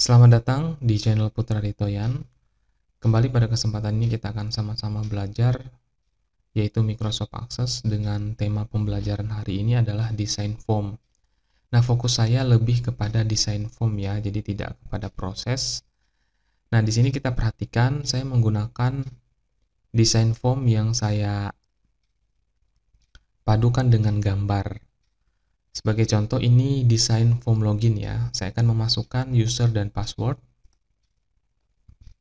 Selamat datang di channel Putra Ritoyan. Kembali pada kesempatan ini kita akan sama-sama belajar yaitu Microsoft Access dengan tema pembelajaran hari ini adalah desain form. Nah, fokus saya lebih kepada desain form ya, jadi tidak kepada proses. Nah, di sini kita perhatikan saya menggunakan desain form yang saya padukan dengan gambar. Sebagai contoh ini desain form login ya. Saya akan memasukkan user dan password.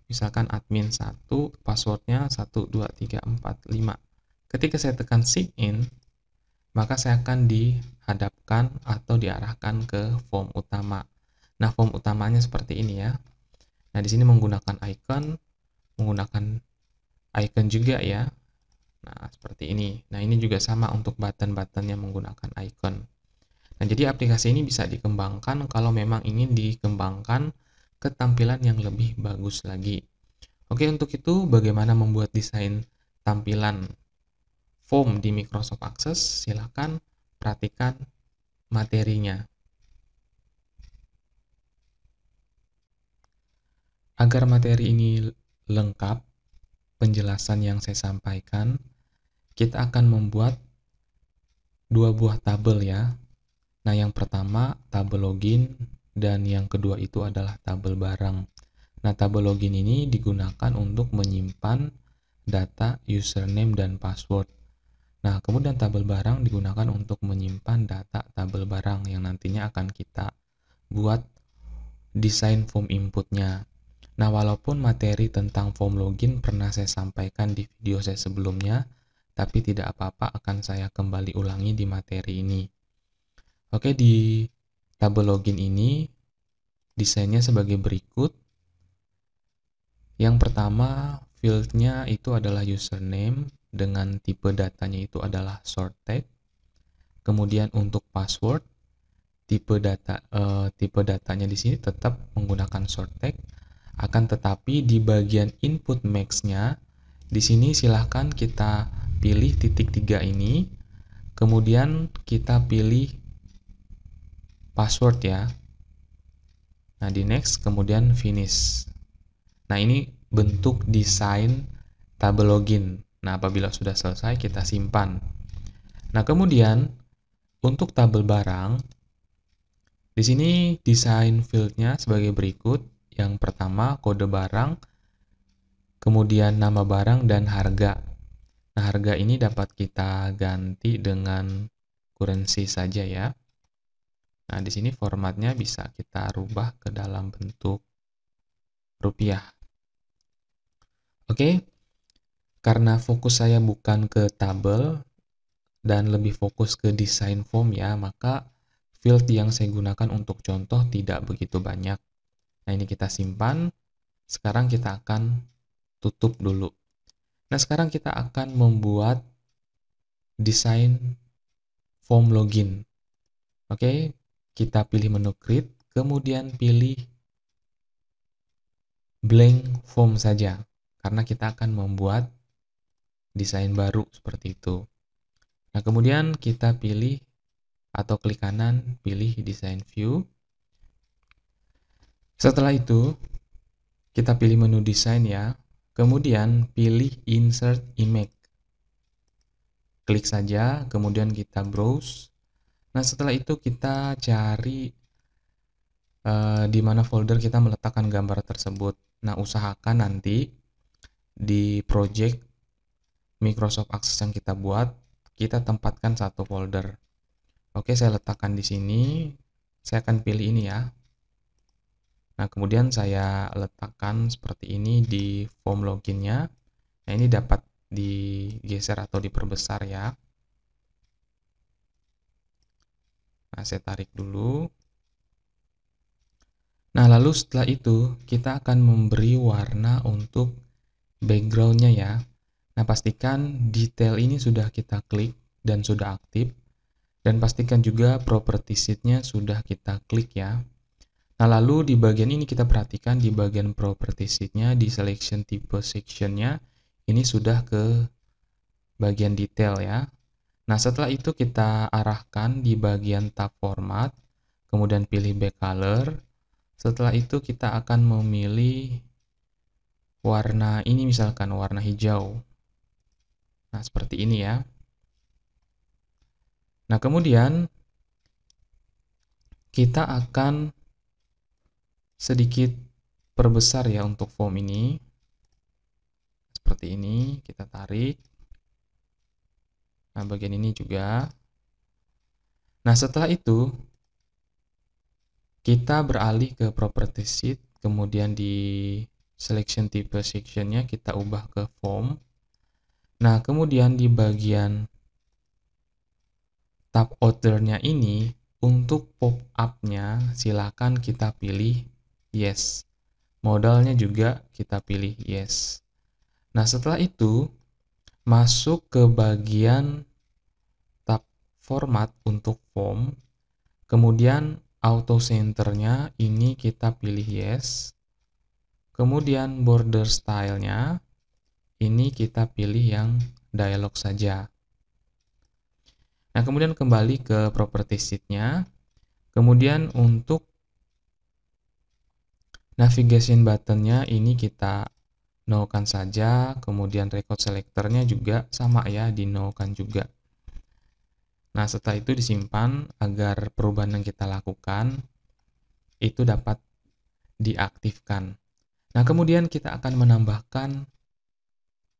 Misalkan admin 1, passwordnya 123455. Ketika saya tekan sign in, maka saya akan dihadapkan atau diarahkan ke form utama. Nah, form utamanya seperti ini ya. Nah, di sini menggunakan menggunakan icon juga ya. Nah, seperti ini. Nah, ini juga sama untuk button-buttonnya menggunakan icon. Nah, jadi aplikasi ini bisa dikembangkan kalau memang ingin dikembangkan ke tampilan yang lebih bagus lagi. Oke, untuk itu bagaimana membuat desain tampilan form di Microsoft Access? Silakan perhatikan materinya. Agar materi ini lengkap, penjelasan yang saya sampaikan, kita akan membuat dua buah tabel ya. Nah, yang pertama tabel login dan yang kedua itu adalah tabel barang. Nah, tabel login ini digunakan untuk menyimpan data username dan password. Nah, kemudian tabel barang digunakan untuk menyimpan data tabel barang yang nantinya akan kita buat desain form inputnya. Nah, walaupun materi tentang form login pernah saya sampaikan di video saya sebelumnya, tapi tidak apa-apa akan saya kembali ulangi di materi ini. Oke, di tabel login ini desainnya sebagai berikut. Yang pertama, fieldnya itu adalah username dengan tipe datanya itu adalah short tag. Kemudian untuk password, tipe datanya di sini tetap menggunakan short tag. Akan tetapi di bagian input max-nya, di sini silahkan kita pilih titik 3 ini. Kemudian kita pilih password ya. Nah, di next, kemudian finish. Nah, ini bentuk desain tabel login. Nah, apabila sudah selesai, kita simpan. Nah, kemudian untuk tabel barang, di sini desain fieldnya sebagai berikut. Yang pertama, kode barang, kemudian nama barang dan harga. Nah, harga ini dapat kita ganti dengan currency saja ya. Nah, di sini formatnya bisa kita rubah ke dalam bentuk rupiah. Oke, karena fokus saya bukan ke tabel dan lebih fokus ke desain form ya, maka field yang saya gunakan untuk contoh tidak begitu banyak. Nah, ini kita simpan. Sekarang kita akan tutup dulu. Nah, sekarang kita akan membuat desain form login. Oke, kita pilih menu create, kemudian pilih blank form saja, karena kita akan membuat desain baru seperti itu. Nah, kemudian kita pilih atau klik kanan, pilih design view. Setelah itu, kita pilih menu desain ya, kemudian pilih insert image. Klik saja, kemudian kita browse. Nah, setelah itu kita cari di mana folder kita meletakkan gambar tersebut. Nah, usahakan nanti di project Microsoft Access yang kita buat, kita tempatkan satu folder. Oke, saya letakkan di sini. Saya akan pilih ini ya. Nah, kemudian saya letakkan seperti ini di form loginnya. Nah, ini dapat digeser atau diperbesar ya. Nah, saya tarik dulu. Nah, lalu setelah itu kita akan memberi warna untuk backgroundnya ya. Nah, pastikan detail ini sudah kita klik dan sudah aktif. Dan pastikan juga property sheet-nya sudah kita klik ya. Nah, lalu di bagian ini kita perhatikan di bagian property sheet-nya, di selection type section-nya, ini sudah ke bagian detail ya. Nah, setelah itu kita arahkan di bagian tab format, kemudian pilih back color. Setelah itu kita akan memilih warna ini, misalkan warna hijau. Nah, seperti ini ya. Nah, kemudian kita akan sedikit perbesar ya untuk form ini. Seperti ini, kita tarik. Nah, bagian ini juga. Nah, setelah itu kita beralih ke property sheet, kemudian di selection type sectionnya kita ubah ke form. Nah, kemudian di bagian tab ordernya ini, untuk pop-up-nya silakan kita pilih yes. Modalnya juga kita pilih yes. Nah, setelah itu masuk ke bagian tab format untuk form, kemudian auto centernya ini kita pilih yes. Kemudian border style-nya ini kita pilih yang dialog saja. Nah, kemudian kembali ke property sheet-nya. Kemudian untuk navigation button-nya ini kita no-kan saja. Kemudian record selector-nya juga sama ya, di no-kan juga. Nah, setelah itu disimpan agar perubahan yang kita lakukan itu dapat diaktifkan. Nah, kemudian kita akan menambahkan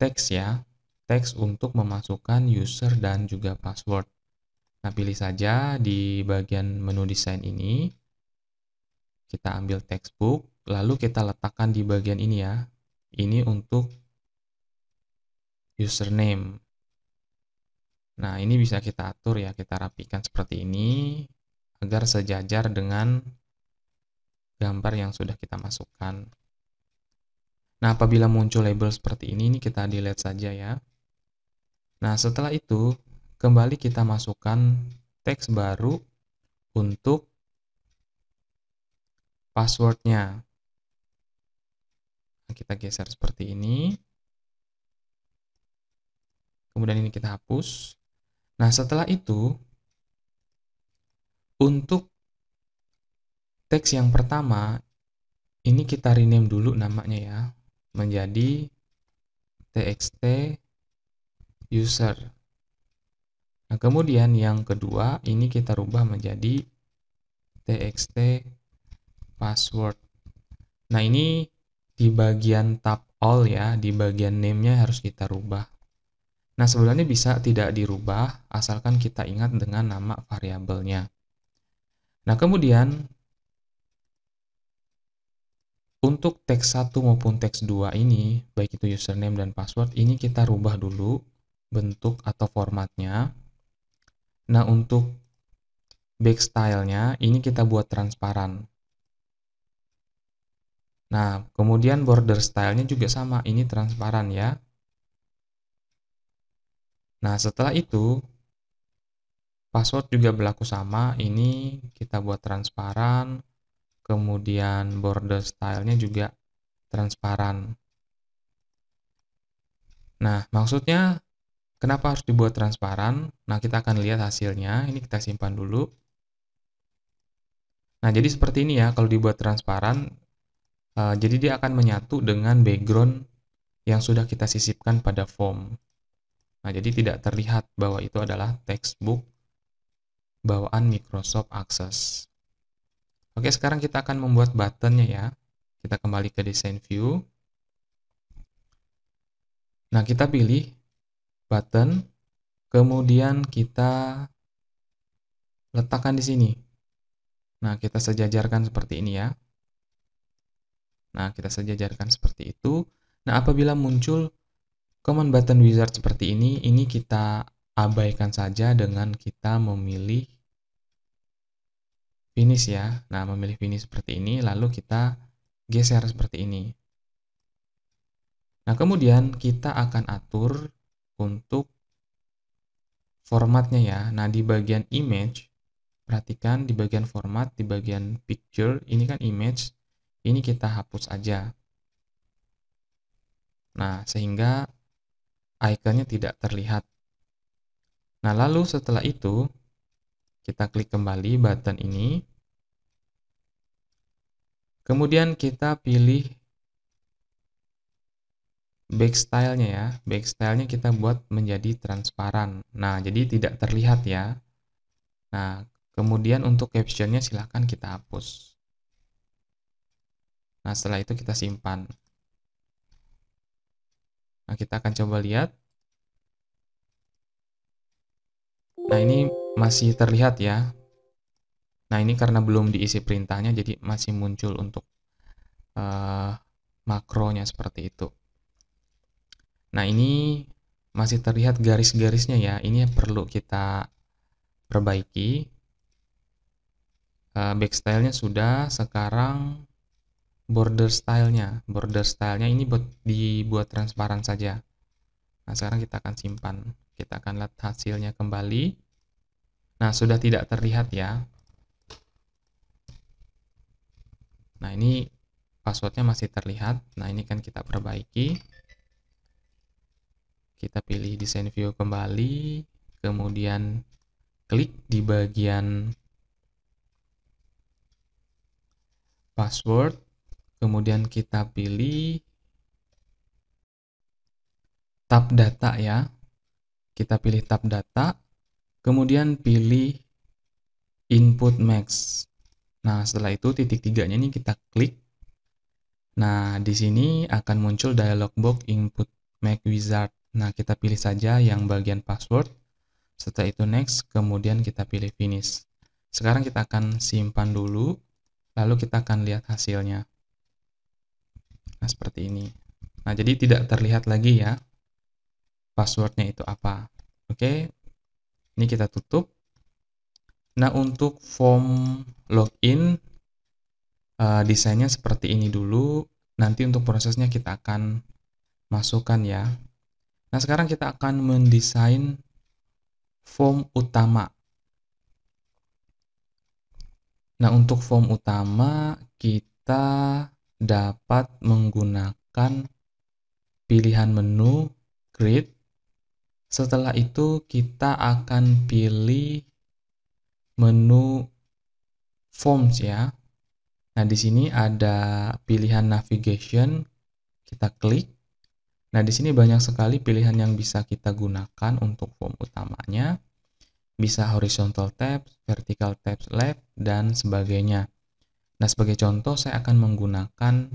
teks ya, teks untuk memasukkan user dan juga password. Nah, pilih saja di bagian menu desain ini, kita ambil textbook, lalu kita letakkan di bagian ini ya. Ini untuk username. Nah, ini bisa kita atur ya, kita rapikan seperti ini, agar sejajar dengan gambar yang sudah kita masukkan. Nah, apabila muncul label seperti ini kita delete saja ya. Nah, setelah itu, kembali kita masukkan teks baru untuk passwordnya. Nah, kita geser seperti ini. Kemudian ini kita hapus. Nah, setelah itu, untuk teks yang pertama, ini kita rename dulu namanya ya, menjadi txt user. Nah, kemudian yang kedua, ini kita rubah menjadi txt password. Nah, ini di bagian tab all ya, di bagian name-nya harus kita rubah. Nah, sebenarnya bisa tidak dirubah, asalkan kita ingat dengan nama variabelnya. Nah, kemudian untuk teks 1 maupun teks 2 ini, baik itu username dan password, ini kita rubah dulu bentuk atau formatnya. Nah, untuk back style-nya, ini kita buat transparan. Nah, kemudian border style-nya juga sama, ini transparan ya. Nah, setelah itu, password juga berlaku sama, ini kita buat transparan, kemudian border style-nya juga transparan. Nah, maksudnya kenapa harus dibuat transparan? Nah, kita akan lihat hasilnya, ini kita simpan dulu. Nah, jadi seperti ini ya, kalau dibuat transparan, jadi dia akan menyatu dengan background yang sudah kita sisipkan pada form. Nah, jadi tidak terlihat bahwa itu adalah textbook bawaan Microsoft Access. Oke, sekarang kita akan membuat buttonnya ya. Kita kembali ke design view. Nah, kita pilih button, kemudian kita letakkan di sini. Nah, kita sejajarkan seperti ini ya. Nah, kita sejajarkan seperti itu. Nah, apabila muncul command button wizard seperti ini kita abaikan saja dengan kita memilih finish ya. Nah, memilih finish seperti ini, lalu kita geser seperti ini. Nah, kemudian kita akan atur untuk formatnya ya. Nah, di bagian image, perhatikan di bagian format, di bagian picture, ini kan image, ini kita hapus aja. Nah, sehingga ikonnya tidak terlihat. Nah, lalu setelah itu, kita klik kembali button ini. Kemudian kita pilih back style-nya ya. Back style-nya kita buat menjadi transparan. Nah, jadi tidak terlihat ya. Nah, kemudian untuk caption-nya silahkan kita hapus. Nah, setelah itu kita simpan. Nah, kita akan coba lihat. Nah, ini masih terlihat ya. Nah, ini karena belum diisi perintahnya, jadi masih muncul untuk makronya seperti itu. Nah, ini masih terlihat garis-garisnya ya. Ini perlu kita perbaiki. Back style-nya sudah, sekarang border style-nya. Border style-nya ini dibuat transparan saja. Nah, sekarang kita akan simpan. Kita akan lihat hasilnya kembali. Nah, sudah tidak terlihat ya. Nah, ini passwordnya masih terlihat. Nah, ini kan kita perbaiki. Kita pilih design view kembali, kemudian klik di bagian password, kemudian kita pilih tab data ya. Kita pilih tab data, kemudian pilih input max. Nah, setelah itu titik tiganya ini kita klik. Nah, di sini akan muncul dialog box input max wizard. Nah, kita pilih saja yang bagian password. Setelah itu next, kemudian kita pilih finish. Sekarang kita akan simpan dulu, lalu kita akan lihat hasilnya. Nah, seperti ini. Nah, jadi tidak terlihat lagi ya passwordnya itu apa. Oke, ini kita tutup. Nah, untuk form login, desainnya seperti ini dulu. Nanti untuk prosesnya kita akan masukkan ya. Nah, sekarang kita akan mendesain form utama. Nah, untuk form utama kita dapat menggunakan pilihan menu Grid. Setelah itu kita akan pilih menu Forms ya. Nah, di sini ada pilihan navigation, kita klik. Nah, di sini banyak sekali pilihan yang bisa kita gunakan untuk form utamanya. Bisa horizontal tabs, vertical tabs, left, dan sebagainya. Nah, sebagai contoh saya akan menggunakan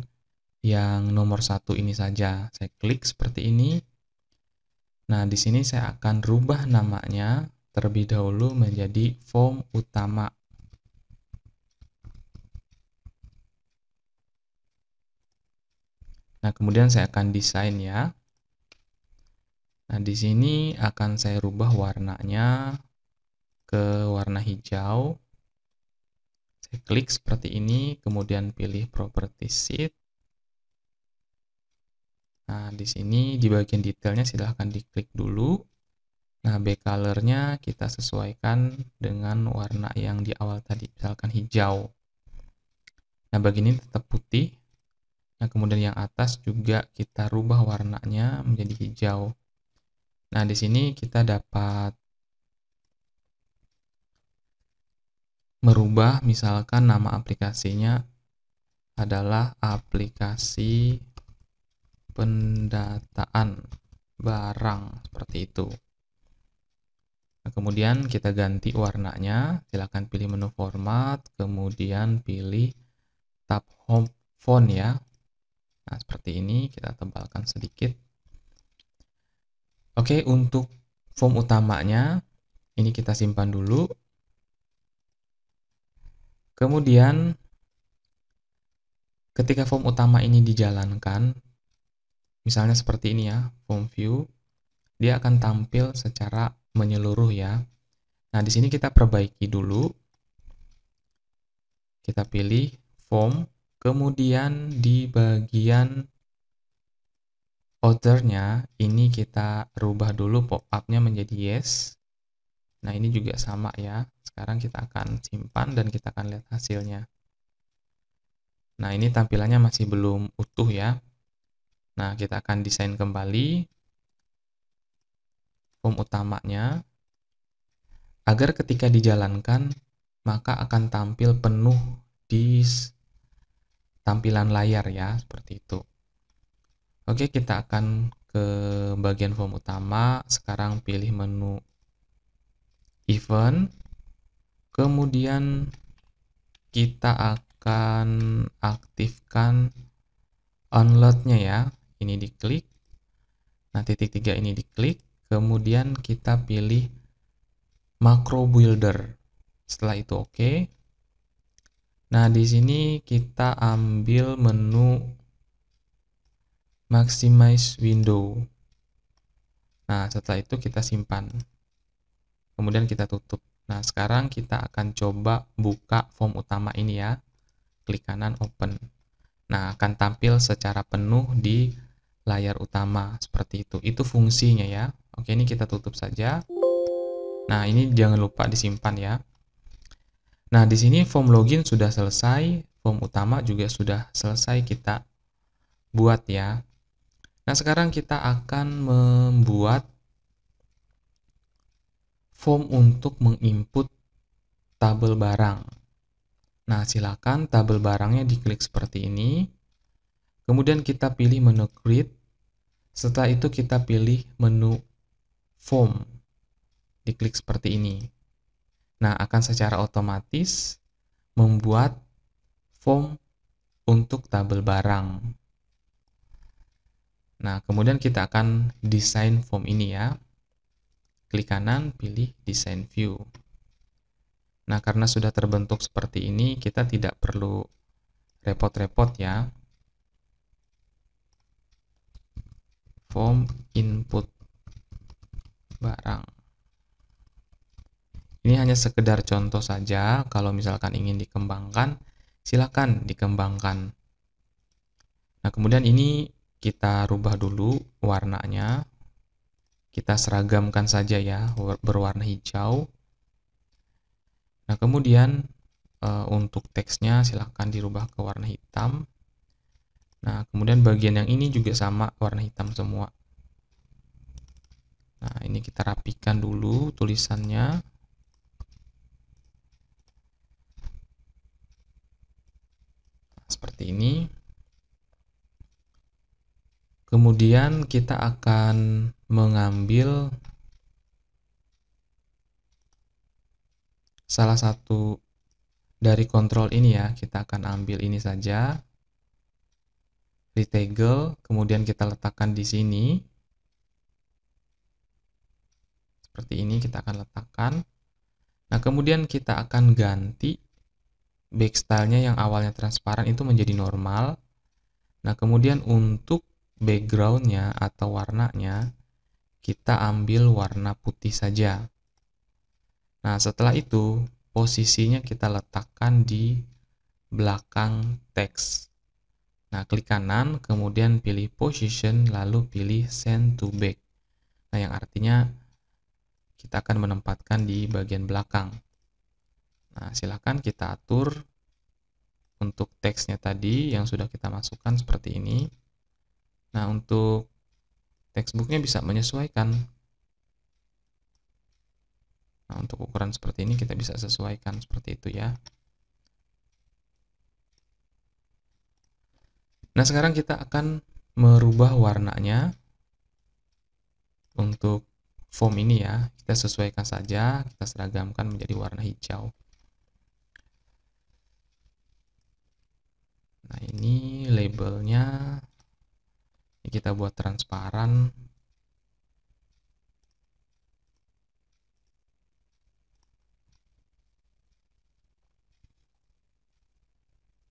yang nomor 1 ini saja. Saya klik seperti ini. Nah, di sini saya akan rubah namanya terlebih dahulu menjadi form utama. Nah, kemudian saya akan desain ya. Nah, di sini akan saya rubah warnanya ke warna hijau. Saya klik seperti ini, kemudian pilih property sheet. Nah, di sini di bagian detailnya silahkan diklik dulu. Nah, back color-nya kita sesuaikan dengan warna yang di awal tadi, misalkan hijau. Nah, bagian ini tetap putih. Nah, kemudian yang atas juga kita rubah warnanya menjadi hijau. Nah, di sini kita dapat merubah, misalkan nama aplikasinya adalah aplikasi pendataan barang, seperti itu. Nah, kemudian kita ganti warnanya, silakan pilih menu format, kemudian pilih tab home font ya. Nah, seperti ini kita tebalkan sedikit. Oke, untuk form utamanya ini kita simpan dulu. Kemudian ketika form utama ini dijalankan, misalnya seperti ini ya, form view, dia akan tampil secara menyeluruh ya. Nah, di sini kita perbaiki dulu. Kita pilih form, kemudian di bagian outer-nya ini kita rubah dulu pop-up-nya menjadi yes. Nah, ini juga sama ya. Sekarang kita akan simpan dan kita akan lihat hasilnya. Nah, ini tampilannya masih belum utuh ya. Nah, kita akan desain kembali form utamanya agar ketika dijalankan maka akan tampil penuh di tampilan layar ya, seperti itu. Oke, kita akan ke bagian form utama. Sekarang pilih menu event. Kemudian kita akan aktifkan onload-nya ya. Ini diklik. Nah, titik 3 ini diklik. Kemudian kita pilih macro builder. Setelah itu oke. Nah, di sini kita ambil menu maximize window. Nah, setelah itu kita simpan. Kemudian kita tutup. Nah, sekarang kita akan coba buka form utama ini ya. Klik kanan open. Nah, akan tampil secara penuh di layar utama seperti itu. Itu fungsinya ya. Oke, ini kita tutup saja. Nah, ini jangan lupa disimpan ya. Nah, di sini form login sudah selesai, form utama juga sudah selesai kita buat ya. Nah, sekarang kita akan membuat form untuk menginput tabel barang. Nah, silakan tabel barangnya diklik seperti ini. Kemudian kita pilih menu create. Setelah itu kita pilih menu form. Diklik seperti ini. Nah, akan secara otomatis membuat form untuk tabel barang. Nah, kemudian kita akan desain form ini ya. Klik kanan, pilih design view. Nah, karena sudah terbentuk seperti ini, kita tidak perlu repot-repot ya. Form input barang. Ini hanya sekedar contoh saja. Kalau misalkan ingin dikembangkan, silakan dikembangkan. Nah, kemudian ini kita rubah dulu warnanya. Kita seragamkan saja ya, berwarna hijau. Nah, kemudian untuk teksnya silakan dirubah ke warna hitam. Nah, kemudian bagian yang ini juga sama, warna hitam semua. Nah, ini kita rapikan dulu tulisannya. Seperti ini. Kemudian kita akan mengambil salah satu dari kontrol ini ya. Kita akan ambil ini saja. Retegel, kemudian kita letakkan di sini. Seperti ini kita akan letakkan. Nah, kemudian kita akan ganti back style-nya yang awalnya transparan itu menjadi normal. Nah, kemudian untuk background-nya atau warnanya, kita ambil warna putih saja. Nah, setelah itu, posisinya kita letakkan di belakang teks. Nah, klik kanan, kemudian pilih position, lalu pilih send to back. Nah, yang artinya kita akan menempatkan di bagian belakang. Nah, silakan kita atur untuk teksnya tadi yang sudah kita masukkan seperti ini. Nah, untuk textbooknya bisa menyesuaikan. Nah, untuk ukuran seperti ini kita bisa sesuaikan seperti itu ya. Nah, sekarang kita akan merubah warnanya untuk form ini ya. Kita sesuaikan saja, kita seragamkan menjadi warna hijau. Nah, ini labelnya ini kita buat transparan.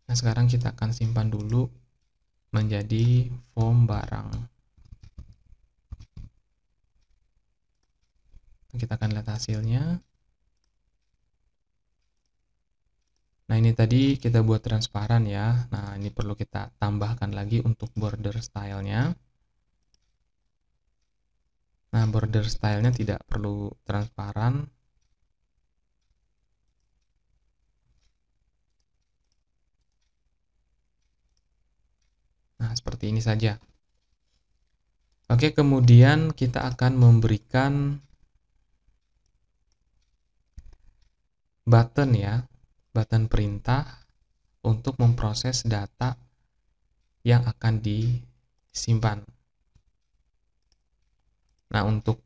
Nah, sekarang kita akan simpan dulu menjadi form barang. Kita akan lihat hasilnya. Nah, ini tadi kita buat transparan ya. Nah, ini perlu kita tambahkan lagi untuk border style-nya. Nah, border style-nya tidak perlu transparan. Nah, seperti ini saja. Oke, kemudian kita akan memberikan button ya, button perintah untuk memproses data yang akan disimpan. Nah, untuk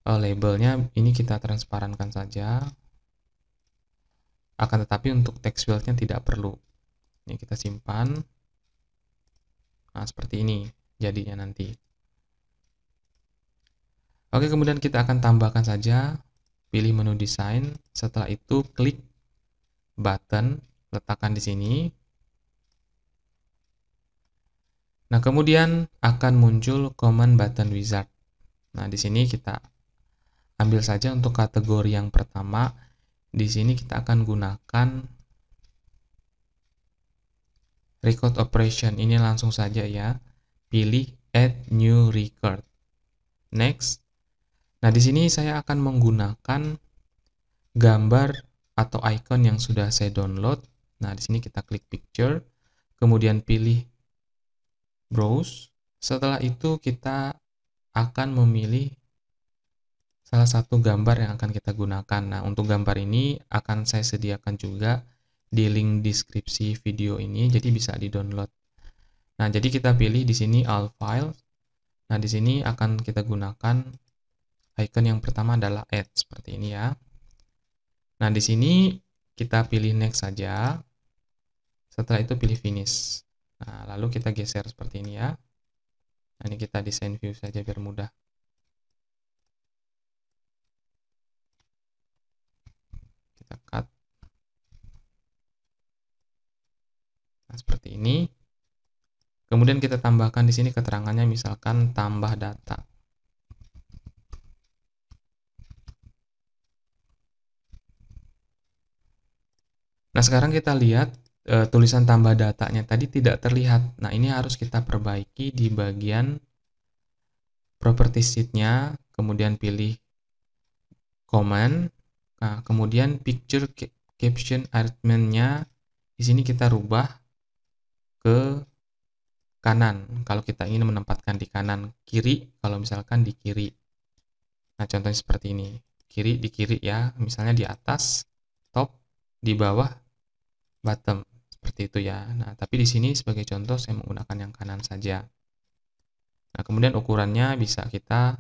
labelnya ini kita transparankan saja. Akan tetapi untuk text fieldnya tidak perlu. Ini kita simpan. Nah, seperti ini jadinya nanti. Oke, kemudian kita akan tambahkan saja. Pilih menu desain. Setelah itu klik button, letakkan di sini. Nah, kemudian akan muncul command button wizard. Nah, di sini kita ambil saja untuk kategori yang pertama. Di sini kita akan gunakan record operation. Ini langsung saja ya. Pilih add new record. Next. Nah, di sini saya akan menggunakan gambar atau icon yang sudah saya download. Nah, di sini kita klik picture, kemudian pilih browse. Setelah itu kita akan memilih salah satu gambar yang akan kita gunakan. Nah, untuk gambar ini akan saya sediakan juga di link deskripsi video ini, jadi bisa di-download. Nah, jadi kita pilih di sini all files. Nah, di sini akan kita gunakan icon yang pertama adalah add seperti ini ya. Nah, di sini kita pilih next saja. Setelah itu pilih finish. Nah, lalu kita geser seperti ini ya. Nah, ini kita desain view saja biar mudah. Kita cut. Nah, seperti ini. Kemudian kita tambahkan di sini keterangannya misalkan tambah data. Nah, sekarang kita lihat tulisan tambah datanya tadi tidak terlihat. Nah, ini harus kita perbaiki di bagian property sheet-nya, kemudian pilih command. Nah, kemudian picture caption arrangement-nya di sini kita rubah ke kanan kalau kita ingin menempatkan di kanan, kiri kalau misalkan di kiri. Nah, contohnya seperti ini. Kiri di kiri ya, misalnya di atas top, di bawah bottom. Seperti itu ya. Nah, tapi di sini sebagai contoh saya menggunakan yang kanan saja. Nah, kemudian ukurannya bisa kita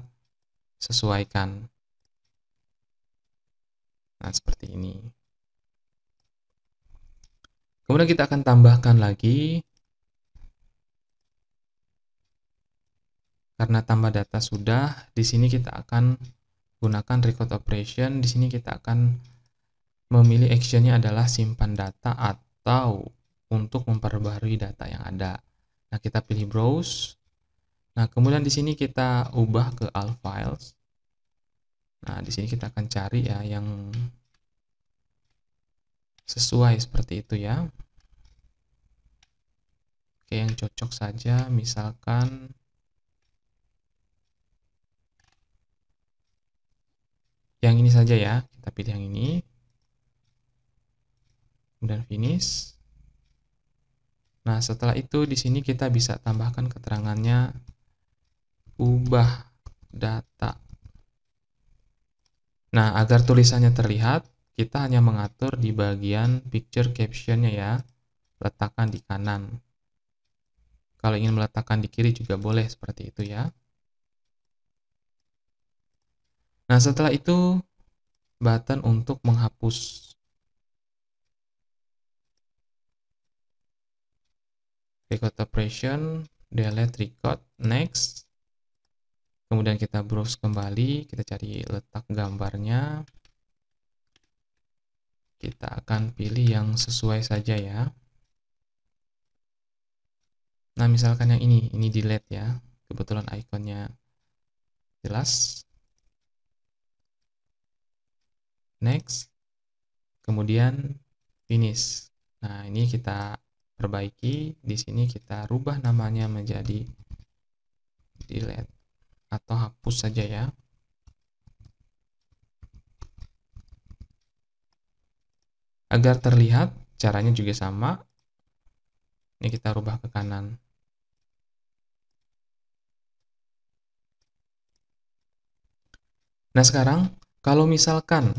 sesuaikan. Nah, seperti ini. Kemudian kita akan tambahkan lagi. Karena tambah data sudah, di sini kita akan gunakan record operation. Di sini kita akan memilih actionnya adalah simpan data atau untuk memperbarui data yang ada. Nah, kita pilih browse. Nah, kemudian di sini kita ubah ke all files. Nah, di sini kita akan cari ya yang sesuai seperti itu ya. Oke, yang cocok saja misalkan yang ini saja ya. Kita pilih yang ini. Kemudian finish. Nah, setelah itu di sini kita bisa tambahkan keterangannya ubah data. Nah, agar tulisannya terlihat, kita hanya mengatur di bagian picture caption-nya ya. Letakkan di kanan. Kalau ingin meletakkan di kiri juga boleh seperti itu ya. Nah, setelah itu button untuk menghapus. Record operation, delete record, next. Kemudian kita browse kembali, kita cari letak gambarnya. Kita akan pilih yang sesuai saja ya. Nah, misalkan yang ini delete ya. Kebetulan ikonnya jelas. Next. Kemudian finish. Nah, ini kita perbaiki. Di sini kita rubah namanya menjadi delete atau hapus saja ya. Agar terlihat, caranya juga sama. Ini kita rubah ke kanan. Nah, sekarang kalau misalkan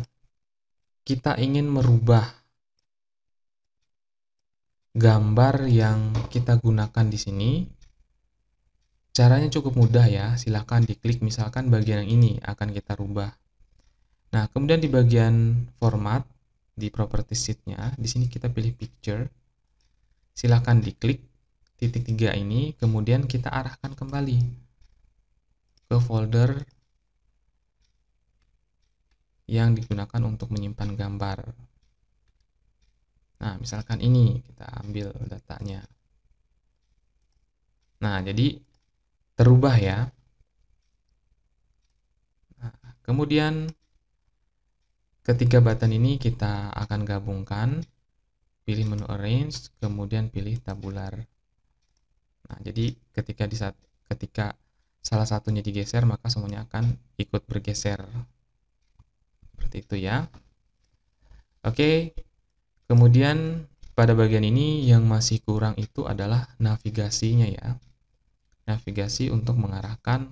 kita ingin merubah gambar yang kita gunakan di sini. Caranya cukup mudah ya, silahkan diklik misalkan bagian yang ini akan kita rubah. Nah, kemudian di bagian format, di property sheet-nya, di sini kita pilih picture. Silahkan diklik titik 3 ini, kemudian kita arahkan kembali ke folder yang digunakan untuk menyimpan gambar. Nah, misalkan ini, kita ambil datanya. Nah, jadi terubah ya. Nah, kemudian ketiga button ini kita akan gabungkan, pilih menu arrange, kemudian pilih tabular. Nah, jadi ketika salah satunya digeser, maka semuanya akan ikut bergeser. Seperti itu ya. Oke, kemudian pada bagian ini yang masih kurang itu adalah navigasinya ya. Navigasi untuk mengarahkan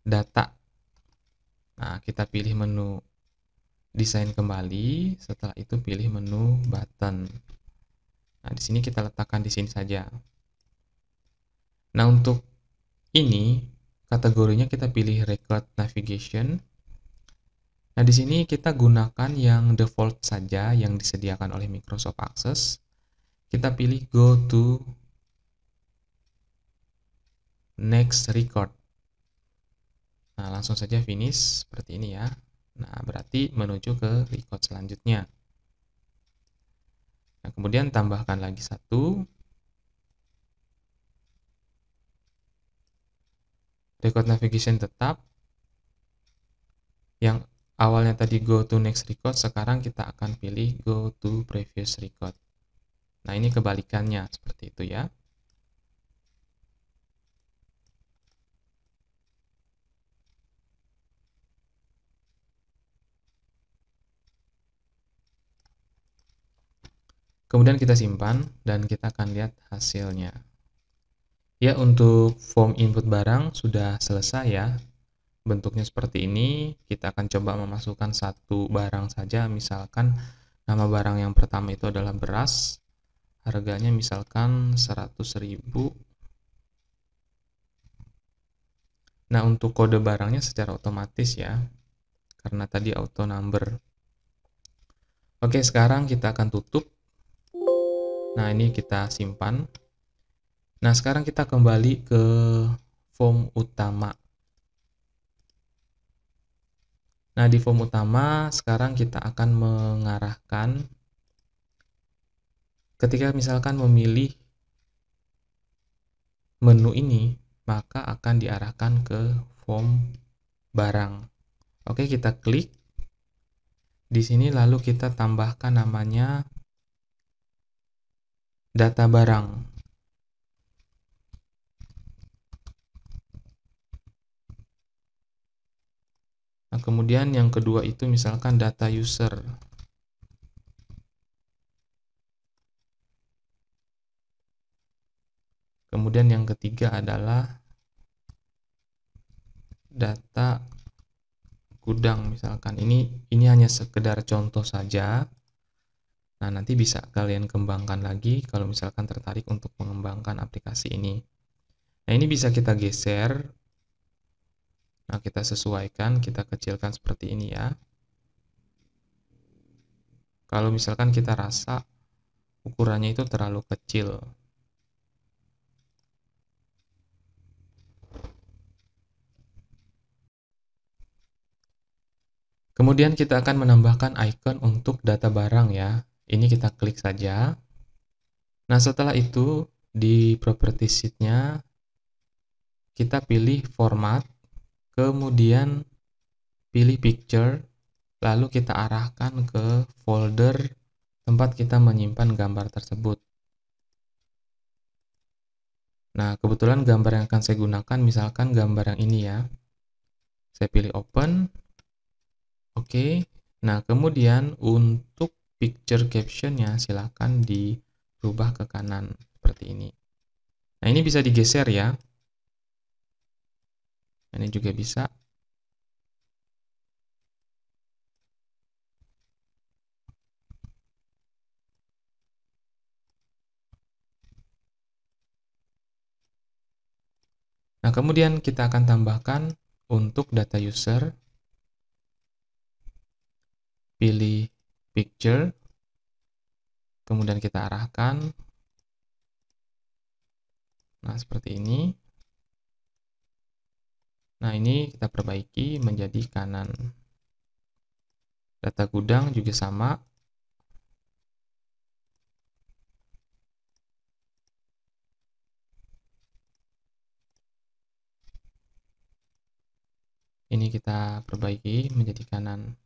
data. Nah, kita pilih menu desain kembali, setelah itu pilih menu button. Nah, di sini kita letakkan di sini saja. Nah, untuk ini kategorinya kita pilih record navigation. Nah, di sini kita gunakan yang default saja yang disediakan oleh Microsoft Access. Kita pilih go to next record. Nah, langsung saja finish seperti ini ya. Nah, berarti menuju ke record selanjutnya. Nah, kemudian tambahkan lagi satu. Record navigation tetap. Yang awalnya tadi go to next record, sekarang kita akan pilih go to previous record. Nah, ini kebalikannya, seperti itu ya. Kemudian kita simpan, dan kita akan lihat hasilnya. Ya, untuk form input barang sudah selesai ya. Bentuknya seperti ini, kita akan coba memasukkan satu barang saja, misalkan nama barang yang pertama itu adalah beras, harganya misalkan 100.000. Nah, untuk kode barangnya secara otomatis ya, karena tadi auto number. Oke, sekarang kita akan tutup. Nah, ini kita simpan. Nah, sekarang kita kembali ke form utama. Nah, di form utama sekarang kita akan mengarahkan, ketika misalkan memilih menu ini, maka akan diarahkan ke form barang. Oke, kita klik di sini, lalu kita tambahkan namanya data barang. Nah, kemudian yang kedua itu misalkan data user. Kemudian yang ketiga adalah data gudang misalkan. Ini hanya sekedar contoh saja. Nah, nanti bisa kalian kembangkan lagi kalau misalkan tertarik untuk mengembangkan aplikasi ini. Nah, ini bisa kita geser. Nah, kita sesuaikan, kita kecilkan seperti ini ya. Kalau misalkan kita rasa ukurannya itu terlalu kecil. Kemudian kita akan menambahkan icon untuk data barang ya. Ini kita klik saja. Nah, setelah itu di property sheet-nya kita pilih format, kemudian pilih picture, lalu kita arahkan ke folder tempat kita menyimpan gambar tersebut. Nah, kebetulan gambar yang akan saya gunakan misalkan gambar yang ini ya. Saya pilih open. Oke. Nah, kemudian untuk picture caption-nya silahkan dirubah ke kanan seperti ini. Nah, ini bisa digeser ya. Ini juga bisa. Nah, kemudian kita akan tambahkan untuk data user, pilih picture, kemudian kita arahkan. Nah, seperti ini. Nah, ini kita perbaiki menjadi kanan. Data gudang juga sama. Ini kita perbaiki menjadi kanan.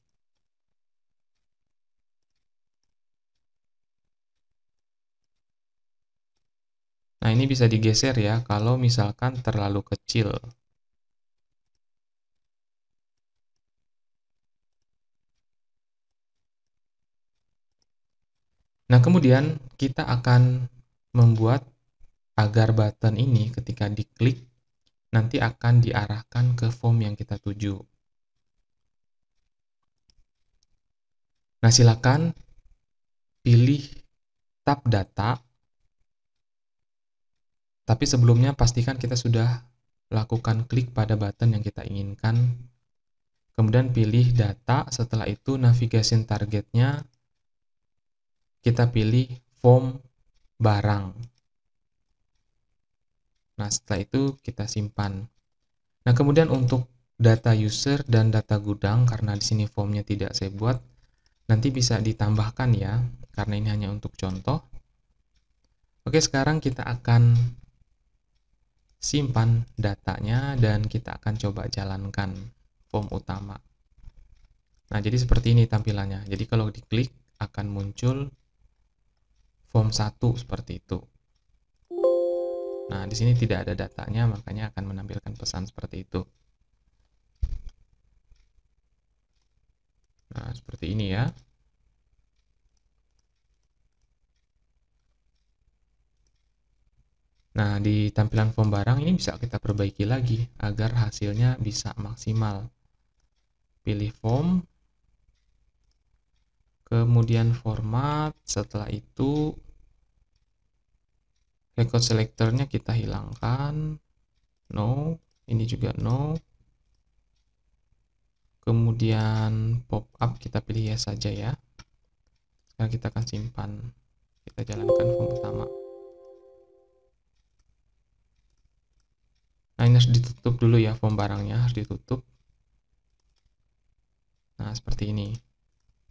Nah, ini bisa digeser ya, kalau misalkan terlalu kecil. Nah, kemudian kita akan membuat agar button ini ketika diklik, nanti akan diarahkan ke form yang kita tuju. Nah, silakan pilih tab data, tapi sebelumnya pastikan kita sudah lakukan klik pada button yang kita inginkan. Kemudian pilih data, setelah itu navigation targetnya kita pilih form barang. Nah, setelah itu kita simpan. Nah, kemudian untuk data user dan data gudang, karena di sini formnya tidak saya buat, nanti bisa ditambahkan ya, karena ini hanya untuk contoh. Oke, sekarang kita akan simpan datanya dan kita akan coba jalankan form utama. Nah, jadi seperti ini tampilannya. Jadi kalau diklik akan muncul form 1 seperti itu. Nah, di sini tidak ada datanya, makanya akan menampilkan pesan seperti itu. Nah, seperti ini ya. Nah, di tampilan form barang ini bisa kita perbaiki lagi agar hasilnya bisa maksimal. Pilih form, kemudian format, setelah itu record selectornya kita hilangkan, no, ini juga no. Kemudian pop up kita pilih yes saja ya. Sekarang kita akan simpan, kita jalankan form utama. Nah, ini harus ditutup dulu ya, form barangnya harus ditutup. Nah, seperti ini.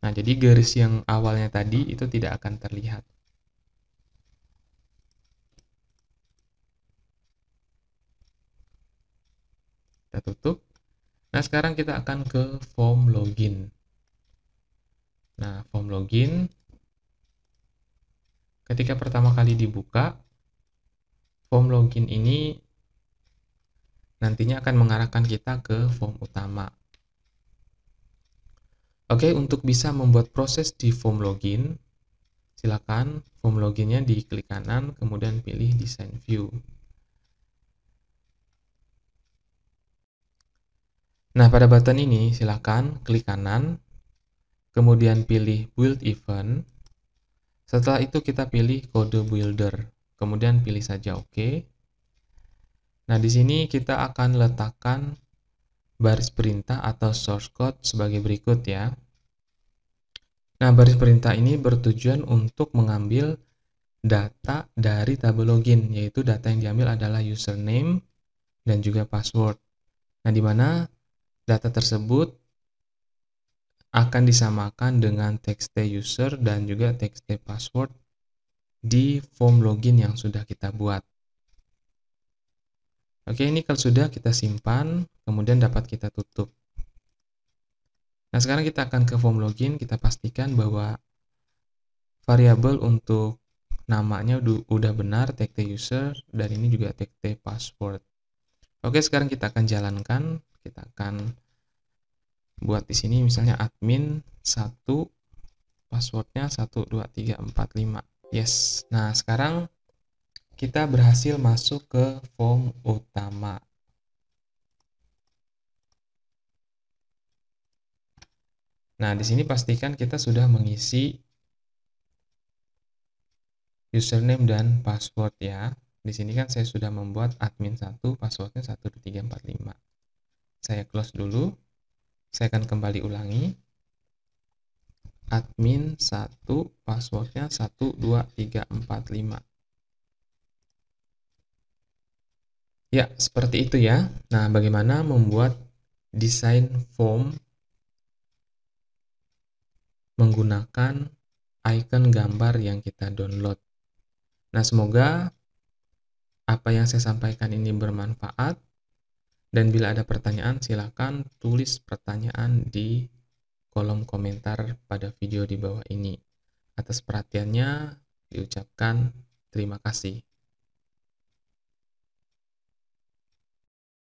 Nah, jadi garis yang awalnya tadi itu tidak akan terlihat. Kita tutup. Nah, sekarang kita akan ke form login. Nah, form login, ketika pertama kali dibuka, form login ini nantinya akan mengarahkan kita ke form utama. Oke, untuk bisa membuat proses di form login, silakan form loginnya diklik kanan, kemudian pilih design view. Nah, pada button ini silakan klik kanan, kemudian pilih build event. Setelah itu kita pilih kode builder, kemudian pilih saja OK. Nah, di sini kita akan letakkan baris perintah atau source code sebagai berikut ya. Nah, baris perintah ini bertujuan untuk mengambil data dari tabel login, yaitu data yang diambil adalah username dan juga password. Nah, di mana data tersebut akan disamakan dengan txt user dan juga txt password di form login yang sudah kita buat. Oke, ini kalau sudah kita simpan, kemudian dapat kita tutup. Nah, sekarang kita akan ke form login, kita pastikan bahwa variabel untuk namanya udah benar, txt user, dan ini juga txt password. Oke, sekarang kita akan jalankan, kita akan buat di sini misalnya admin 1, passwordnya 123455. Yes, nah sekarang kita berhasil masuk ke form utama. Nah, di sini pastikan kita sudah mengisi username dan password ya. Di sini kan saya sudah membuat admin 1, passwordnya 12345. Saya close dulu. Saya akan kembali ulangi. Admin 1, passwordnya 12345. Ya, seperti itu ya. Nah, bagaimana membuat desain form menggunakan icon gambar yang kita download. Nah, semoga apa yang saya sampaikan ini bermanfaat, dan bila ada pertanyaan silakan tulis pertanyaan di kolom komentar pada video di bawah ini. Atas perhatiannya diucapkan terima kasih.